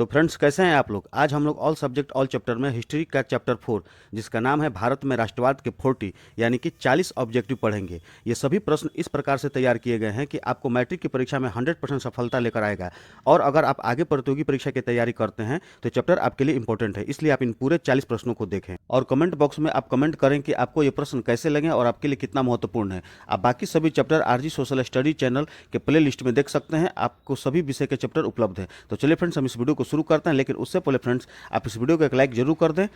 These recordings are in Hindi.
तो फ्रेंड्स, कैसे हैं आप लोग। आज हम लोग ऑल सब्जेक्ट ऑल चैप्टर में हिस्ट्री का चैप्टर 4 जिसका नाम है भारत में राष्ट्रवाद के 40 यानी कि 40 ऑब्जेक्टिव पढ़ेंगे। ये सभी प्रश्न इस प्रकार से तैयार किए गए हैं कि आपको मैट्रिक की परीक्षा में 100% सफलता लेकर आएगा। और अगर आप आगे प्रतियोगी परीक्षा की तैयारी करते हैं तो चैप्टर आपके लिए इंपॉर्टेंट है, इसलिए आप इन पूरे 40 प्रश्नों को देखें और कमेंट बॉक्स में आप कमेंट करें कि आपको ये प्रश्न कैसे लगे और आपके लिए कितना महत्वपूर्ण है। आप बाकी सभी chapter RG social study channel के प्ले लिस्ट में देख सकते हैं। आपको सभी विषय के चैप्टर उपलब्ध है। तो चलिए फ्रेंड्स, हम इस वीडियो को शुरू करते हैं, लेकिन उससे पहले फ्रेंड्स आप इस वीडियो को एक लाइक जरूर कर दें।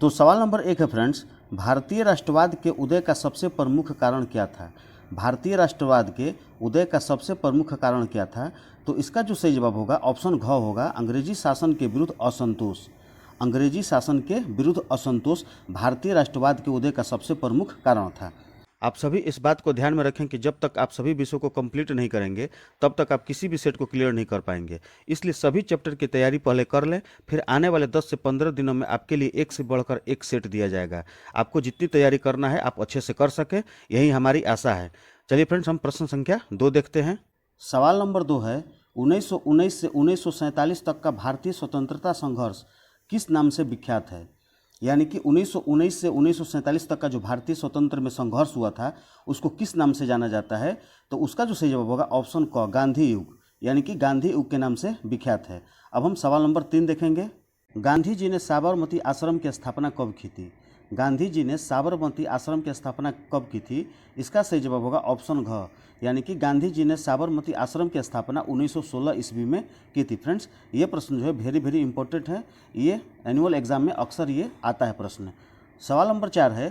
तो सवाल नंबर 1 है फ्रेंड्स, भारतीय राष्ट्रवाद के उदय का सबसे प्रमुख कारण क्या था। भारतीय राष्ट्रवाद के उदय का सबसे प्रमुख कारण क्या था। तो इसका जो सही जवाब होगा ऑप्शन घ होगा, अंग्रेजी शासन के विरुद्ध असंतोष। अंग्रेजी शासन के विरुद्ध असंतोष भारतीय राष्ट्रवाद के उदय का सबसे प्रमुख कारण था। आप सभी इस बात को ध्यान में रखें कि जब तक आप सभी विषयों को कंप्लीट नहीं करेंगे तब तक आप किसी भी सेट को क्लियर नहीं कर पाएंगे। इसलिए सभी चैप्टर की तैयारी पहले कर लें, फिर आने वाले 10 से 15 दिनों में आपके लिए एक से बढ़कर एक सेट दिया जाएगा। आपको जितनी तैयारी करना है आप अच्छे से कर सकें, यही हमारी आशा है। चलिए फ्रेंड्स, हम प्रश्न संख्या 2 देखते हैं। सवाल नंबर 2 है, 1919 से 1947 तक का भारतीय स्वतंत्रता संघर्ष किस नाम से विख्यात है। यानी कि 1919 से 1947 तक का जो भारतीय स्वतंत्र में संघर्ष हुआ था उसको किस नाम से जाना जाता है। तो उसका जो सही जवाब होगा ऑप्शन क, गांधी युग, यानी कि गांधी युग के नाम से विख्यात है। अब हम सवाल नंबर 3 देखेंगे। गांधी जी ने साबरमती आश्रम की स्थापना कब की थी। गांधी जी ने साबरमती आश्रम की स्थापना कब की थी। इसका सही जवाब होगा ऑप्शन घ, यानी कि गांधी जी ने साबरमती आश्रम की स्थापना 1916 ईस्वी में की थी। फ्रेंड्स, ये प्रश्न जो है वेरी इंपॉर्टेंट है, ये एनुअल एग्जाम में अक्सर ये आता है प्रश्न। सवाल नंबर 4 है,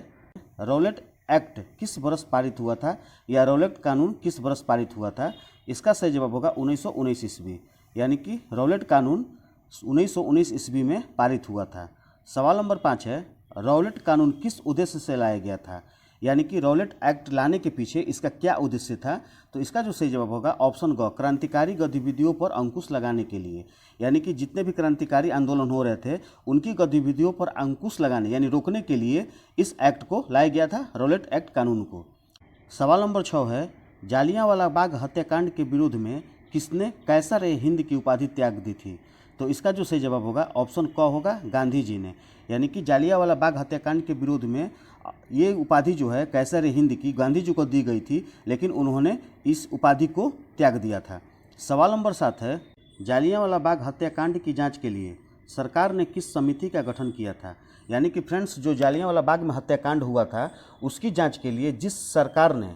रौलेट एक्ट किस वर्ष पारित हुआ था, या रौलेट कानून किस वर्ष पारित हुआ था। इसका सही जवाब होगा 1919 ईस्वी, यानी कि रौलेट कानून 1919 ईस्वी में पारित हुआ था। सवाल नंबर 5 है, रौलेट कानून किस उद्देश्य से लाया गया था। यानी कि रौलेट एक्ट लाने के पीछे इसका क्या उद्देश्य था। तो इसका जो सही जवाब होगा ऑप्शन ग, क्रांतिकारी गतिविधियों पर अंकुश लगाने के लिए। यानी कि जितने भी क्रांतिकारी आंदोलन हो रहे थे उनकी गतिविधियों पर अंकुश लगाने यानी रोकने के लिए इस एक्ट को लाया गया था, रौलेट एक्ट कानून को। सवाल नंबर 6 है, जालियांवाला बाग हत्याकांड के विरोध में किसने कैसर-ए-हिंद की उपाधि त्याग दी थी। तो इसका जो सही जवाब होगा ऑप्शन क होगा, गांधी जी ने। यानी कि जालियांवाला बाग हत्याकांड के विरोध में ये उपाधि जो है कैसर-ए-हिंद की गांधी जी को दी गई थी, लेकिन उन्होंने इस उपाधि को त्याग दिया था। सवाल नंबर 7 है, जालियांवाला बाग हत्याकांड की जांच के लिए सरकार ने किस समिति का गठन किया था। यानी कि फ्रेंड्स, जो जालियांवाला बाग में हत्याकांड हुआ था उसकी जांच के लिए जिस सरकार ने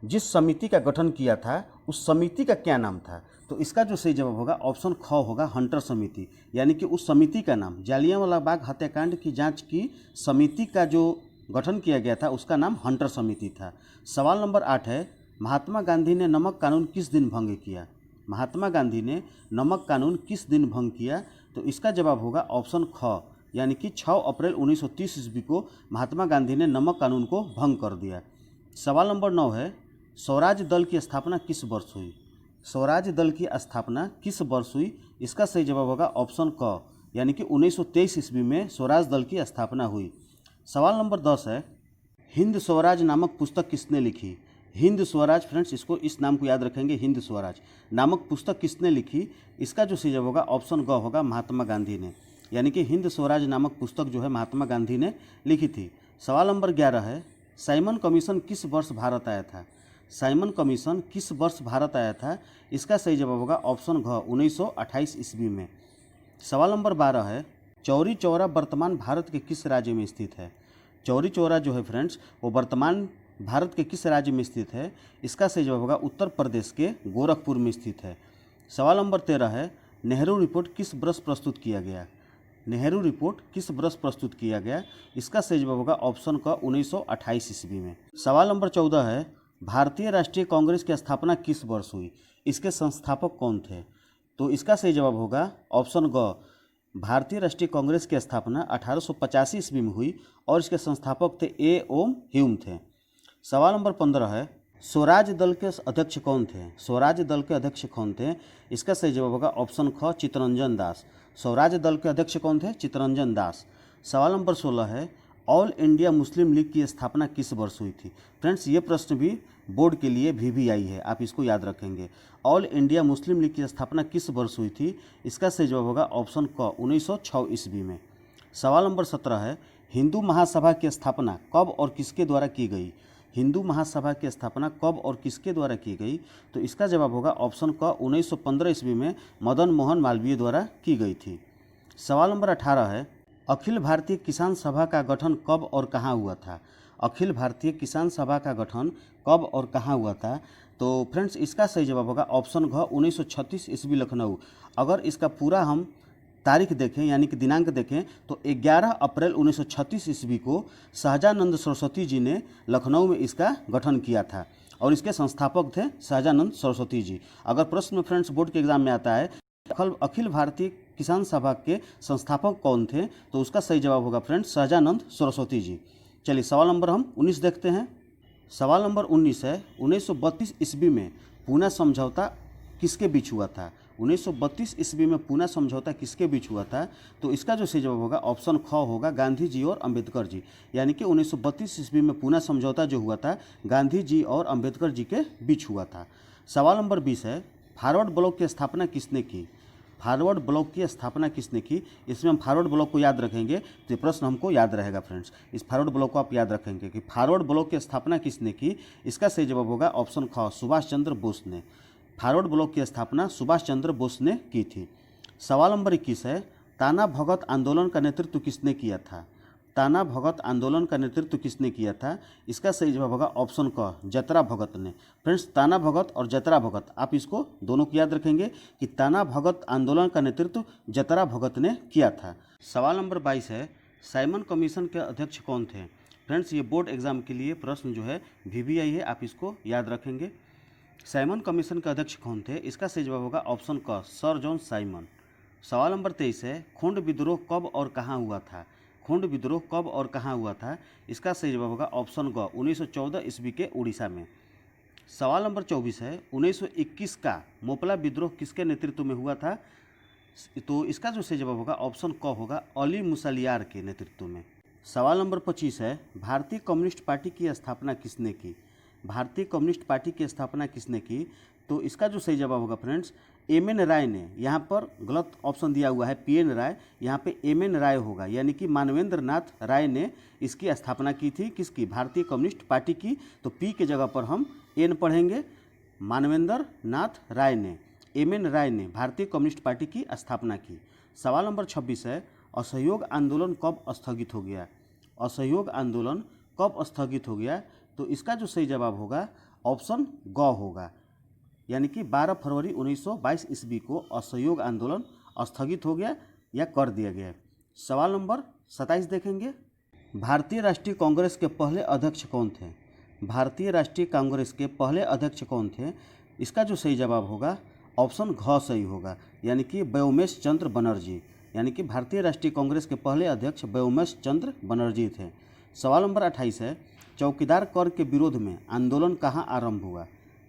जिस समिति का गठन किया था उस समिति का क्या नाम था। तो इसका जो सही जवाब होगा ऑप्शन ख होगा, हंटर समिति। यानी कि उस समिति का नाम, जालियांवाला बाग हत्याकांड की जांच की समिति का जो गठन किया गया था उसका नाम हंटर समिति था। सवाल नंबर 8 है, महात्मा गांधी ने नमक कानून किस दिन भंग किया। महात्मा गांधी ने नमक कानून किस दिन भंग किया। तो इसका जवाब होगा ऑप्शन ख, यानी कि 6 अप्रैल 1930 ईस्वी को महात्मा गांधी ने नमक कानून को भंग कर दिया। सवाल नंबर 9 है, स्वराज दल की स्थापना किस वर्ष हुई। स्वराज दल की स्थापना किस वर्ष हुई। इसका सही जवाब होगा ऑप्शन क, यानी कि 1923 ईस्वी में स्वराज दल की स्थापना हुई। सवाल नंबर 10 है, हिंद स्वराज नामक पुस्तक किसने लिखी। हिंद स्वराज, फ्रेंड्स इसको इस नाम को याद रखेंगे, हिंद स्वराज नामक पुस्तक किसने लिखी। इसका जो सही जवाब होगा ऑप्शन ग होगा, महात्मा गांधी ने। यानी कि हिंद स्वराज नामक पुस्तक जो है महात्मा गांधी ने लिखी थी। सवाल नंबर 11 है, साइमन कमीशन किस वर्ष भारत आया था। साइमन कमीशन किस वर्ष भारत आया था। इसका सही जवाब होगा ऑप्शन घ, 1928 ईस्वी में। सवाल नंबर 12 है, चौरी चौरा वर्तमान भारत के किस राज्य में स्थित है। चौरी चौरा जो है फ्रेंड्स वो वर्तमान भारत के किस राज्य में स्थित है। इसका सही जवाब होगा उत्तर प्रदेश के गोरखपुर में स्थित है। सवाल नंबर 13 है, नेहरू रिपोर्ट किस वर्ष प्रस्तुत किया गया। नेहरू रिपोर्ट किस वर्ष प्रस्तुत किया गया। इसका सही जवाब होगा ऑप्शन क, 1928 ईस्वी में। सवाल नंबर 14 है, भारतीय राष्ट्रीय कांग्रेस की स्थापना किस वर्ष हुई। इसके संस्थापक कौन थे। तो इसका सही जवाब होगा ऑप्शन ग, भारतीय राष्ट्रीय कांग्रेस की स्थापना 1885 ईस्वी में हुई और इसके संस्थापक थे ए ओम ह्यूम थे। सवाल नंबर 15 है, स्वराज दल के अध्यक्ष कौन थे। स्वराज दल के अध्यक्ष कौन थे। इसका सही जवाब होगा ऑप्शन ख, चित्तरंजन दास। स्वराज दल के अध्यक्ष कौन थे, चित्तरंजन दास। सवाल नंबर 16 है, ऑल इंडिया मुस्लिम लीग की स्थापना किस वर्ष हुई थी? फ्रेंड्स, ये प्रश्न भी बोर्ड के लिए भी आई है, आप इसको याद रखेंगे। ऑल इंडिया मुस्लिम लीग की स्थापना किस वर्ष हुई थी? इसका सही जवाब होगा ऑप्शन क 1906 ईस्वी में। सवाल नंबर 17 है, हिंदू महासभा की स्थापना कब और किसके द्वारा की गई? हिंदू महासभा की स्थापना कब और किसके द्वारा की गई? तो इसका जवाब होगा ऑप्शन क 1915 ईस्वी में मदन मोहन मालवीय द्वारा की गई थी। सवाल नंबर 18 है, अखिल भारतीय किसान सभा का गठन कब और कहाँ हुआ था? अखिल भारतीय किसान सभा का गठन कब और कहाँ हुआ था? तो फ्रेंड्स, इसका सही जवाब होगा ऑप्शन घ 1936 ईस्वी लखनऊ। अगर इसका पूरा हम तारीख देखें यानी कि दिनांक देखें तो 11 अप्रैल 1936 ईस्वी को सहजानंद सरस्वती जी ने लखनऊ में इसका गठन किया था और इसके संस्थापक थे सहजानंद सरस्वती जी। अगर प्रश्न में फ्रेंड्स बोर्ड के एग्जाम में आता है अखिल भारतीय किसान सभा के संस्थापक कौन थे, तो उसका सही जवाब होगा फ्रेंड्स सहजानंद सरस्वती जी। चलिए सवाल नंबर हम 19 देखते हैं। सवाल नंबर 19 है, 1932 ईस्वी में पूना समझौता किसके बीच हुआ था? 1932 ईस्वी में पूना समझौता किसके बीच हुआ था? तो इसका जो सही जवाब होगा ऑप्शन ख होगा गांधी जी और अंबेडकर जी। यानी कि 1932 ईस्वी में पूना समझौता जो हुआ था गांधी जी और अंबेडकर जी के बीच हुआ था। सवाल नंबर 20 है, फॉरवर्ड ब्लॉक की स्थापना किसने की? फॉरवर्ड ब्लॉक की स्थापना किसने की? इसमें हम फॉरवर्ड ब्लॉक को याद रखेंगे तो ये प्रश्न हमको याद रहेगा फ्रेंड्स। इस फॉरवर्ड ब्लॉक को आप याद रखेंगे कि फॉरवर्ड ब्लॉक की स्थापना किसने की? इसका सही जवाब होगा ऑप्शन ख सुभाष चंद्र बोस ने। फॉरवर्ड ब्लॉक की स्थापना सुभाष चंद्र बोस ने की थी। सवाल नंबर 21 है, ताना भगत आंदोलन का नेतृत्व किसने किया था? ताना भगत आंदोलन का नेतृत्व किसने किया था? इसका सही जवाब होगा ऑप्शन क जतरा भगत ने। फ्रेंड्स, ताना भगत और जतरा भगत आप इसको दोनों को याद रखेंगे कि ताना भगत आंदोलन का नेतृत्व जतरा भगत ने किया था। सवाल नंबर 22 है, साइमन कमीशन के अध्यक्ष कौन थे? फ्रेंड्स, ये बोर्ड एग्जाम के लिए प्रश्न जो है VVI है, आप इसको याद रखेंगे। साइमन कमीशन के अध्यक्ष कौन थे? इसका सही जवाब होगा ऑप्शन क सर जॉन साइमन। सवाल नंबर 23 है, खुंड विद्रोह कब और कहाँ हुआ था? खुंड विद्रोह कब और कहाँ हुआ था? इसका सही जवाब होगा ऑप्शन ग 1914 ईस्वी के उड़ीसा में। सवाल नंबर 24 है, 1921 का मोपला विद्रोह किसके नेतृत्व में हुआ था? तो इसका जो सही जवाब होगा ऑप्शन क होगा अली मुसलियार के नेतृत्व में। सवाल नंबर 25 है, भारतीय कम्युनिस्ट पार्टी की स्थापना किसने की? भारतीय कम्युनिस्ट पार्टी की स्थापना किसने की? तो इसका जो सही जवाब होगा फ्रेंड्स MN राय ने। यहाँ पर गलत ऑप्शन दिया हुआ है PN राय, यहाँ पे MN राय होगा, यानी कि मानवेंद्र नाथ राय ने इसकी स्थापना की थी। किसकी? भारतीय कम्युनिस्ट पार्टी की। तो P के जगह पर हम N पढ़ेंगे। मानवेंद्र नाथ राय ने, MN राय ने भारतीय कम्युनिस्ट पार्टी की स्थापना की। सवाल नंबर 26 है, असहयोग आंदोलन कब स्थगित हो गया? असहयोग आंदोलन कब स्थगित हो गया? तो इसका जो सही जवाब होगा ऑप्शन ग होगा, यानी कि 12 फरवरी 1922 ईस्वी को असहयोग आंदोलन स्थगित हो गया या कर दिया गया। सवाल नंबर 27 देखेंगे। भारतीय राष्ट्रीय कांग्रेस के पहले अध्यक्ष कौन थे? भारतीय राष्ट्रीय कांग्रेस के पहले अध्यक्ष कौन थे? इसका जो सही जवाब होगा ऑप्शन घ सही होगा, यानी कि व्योमेश चंद्र बनर्जी। यानी कि भारतीय राष्ट्रीय कांग्रेस के पहले अध्यक्ष व्योमेश चंद्र बनर्जी थे। सवाल नंबर 28 है, चौकीदार कर के विरोध में आंदोलन कहाँ आरंभ हुआ?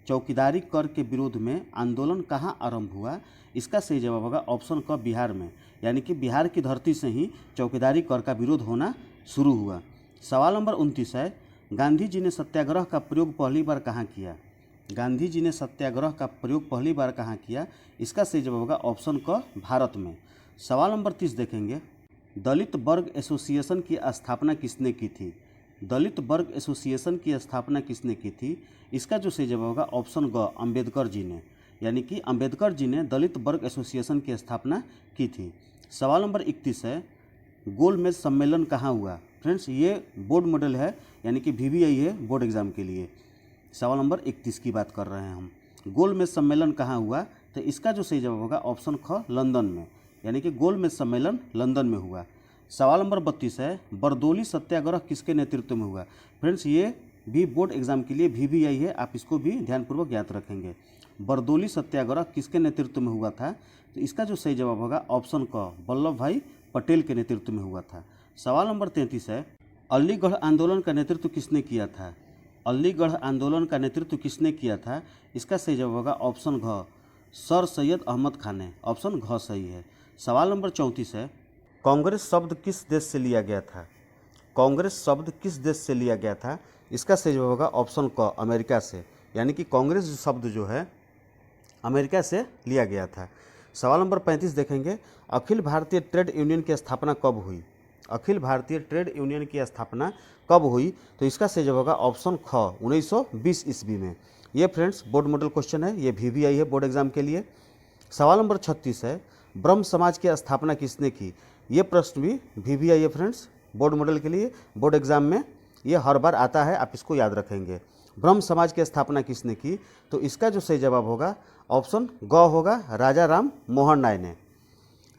चौकीदारी कर के विरोध में आंदोलन कहाँ आरंभ हुआ? इसका सही जवाब होगा ऑप्शन क बिहार में, यानी कि बिहार की धरती से ही चौकीदारी कर का विरोध होना शुरू हुआ। सवाल नंबर 29 है, गांधी जी ने सत्याग्रह का प्रयोग पहली बार कहाँ किया? गांधी जी ने सत्याग्रह का प्रयोग पहली बार कहाँ किया? इसका सही जवाब होगा ऑप्शन क भारत में। सवाल नंबर 30 देखेंगे। दलित वर्ग एसोसिएशन की स्थापना किसने की थी? दलित वर्ग एसोसिएशन की स्थापना किसने की थी? इसका जो सही जवाब होगा ऑप्शन ग अंबेडकर जी ने, यानी कि अंबेडकर जी ने दलित वर्ग एसोसिएशन की स्थापना की थी। सवाल नंबर 31 है, गोलमेज सम्मेलन कहाँ हुआ? फ्रेंड्स, ये बोर्ड मॉडल है, यानी कि VVI है बोर्ड एग्जाम के लिए। सवाल नंबर 31 की बात कर रहे हैं हम। गोलमेज सम्मेलन कहाँ हुआ? तो इसका जो सही जवाब होगा ऑप्शन ख लंदन में, यानी कि गोलमेज सम्मेलन लंदन में हुआ। सवाल नंबर 32 है, बरदौली सत्याग्रह किसके नेतृत्व में हुआ? फ्रेंड्स, ये भी बोर्ड एग्जाम के लिए VVI है, आप इसको भी ध्यानपूर्वक याद रखेंगे। बरदौली सत्याग्रह किसके नेतृत्व में हुआ था? तो इसका जो सही जवाब होगा ऑप्शन क वल्लभ भाई पटेल के नेतृत्व में हुआ था। सवाल नंबर 33 है, अलीगढ़ आंदोलन का नेतृत्व किसने किया था? अलीगढ़ आंदोलन का नेतृत्व किसने किया था? इसका सही जवाब होगा ऑप्शन घ सर सैयद अहमद खान ने। ऑप्शन घ सही है। सवाल नंबर 34 है, कांग्रेस शब्द किस देश से लिया गया था? कांग्रेस शब्द किस देश से लिया गया था? इसका सही जवाब होगा ऑप्शन क, अमेरिका से। यानी कि कांग्रेस शब्द जो है अमेरिका से लिया गया था। सवाल नंबर 35 देखेंगे, अखिल भारतीय ट्रेड यूनियन की स्थापना कब हुई? अखिल भारतीय ट्रेड यूनियन की स्थापना कब हुई? तो इसका सही जवाब होगा ऑप्शन ख, 1920 ईस्वी में। ये फ्रेंड्स बोर्ड मॉडल क्वेश्चन है, ये VVI है बोर्ड एग्जाम के लिए। सवाल नंबर 36 है, ब्रह्म समाज की स्थापना किसने की? ये प्रश्न भी VVI है फ्रेंड्स बोर्ड मॉडल के लिए, बोर्ड एग्जाम में ये हर बार आता है, आप इसको याद रखेंगे। ब्रह्म समाज की स्थापना किसने की? तो इसका जो सही जवाब होगा ऑप्शन ग होगा, राजा राम मोहन राय ने।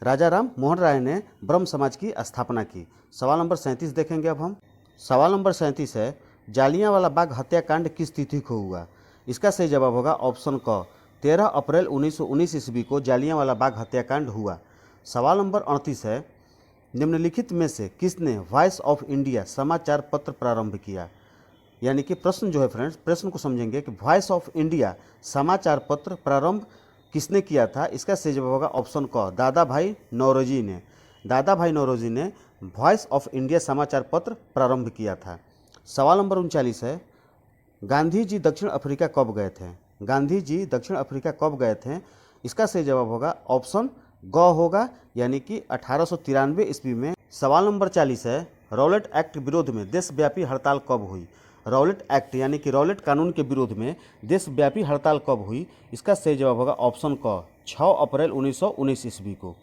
राजा राम मोहन राय ने ब्रह्म समाज की स्थापना की। सवाल नंबर 37 देखेंगे अब हम। सवाल नंबर 37 है, जालियांवाला बाग हत्याकांड किस तिथि को हुआ? इसका सही जवाब होगा ऑप्शन क, 13 अप्रैल 1919 ईस्वी को जालियांवाला बाग हत्याकांड हुआ। सवाल नंबर 38 है, निम्नलिखित में से किसने वॉइस ऑफ इंडिया समाचार पत्र प्रारंभ किया? यानी कि प्रश्न जो है फ्रेंड्स, प्रश्न को समझेंगे कि वॉइस ऑफ इंडिया समाचार पत्र प्रारंभ किसने किया था? इसका सही जवाब होगा ऑप्शन क, दादा भाई नौरोजी ने। दादा भाई नौरोजी ने वॉइस ऑफ इंडिया समाचार पत्र प्रारंभ किया था। सवाल नंबर 39 है, गांधी जी दक्षिण अफ्रीका कब गए थे? गांधी जी दक्षिण अफ्रीका कब गए थे? इसका सही जवाब होगा ऑप्शन ग होगा, यानी कि 1893 ईस्वी में। सवाल नंबर 40 है, रॉलेट एक्ट विरोध में देशव्यापी हड़ताल कब हुई? रॉलेट एक्ट यानी कि रॉलेट कानून के विरोध में देशव्यापी हड़ताल कब हुई? इसका सही जवाब होगा ऑप्शन क, 6 अप्रैल 1919 ईस्वी को।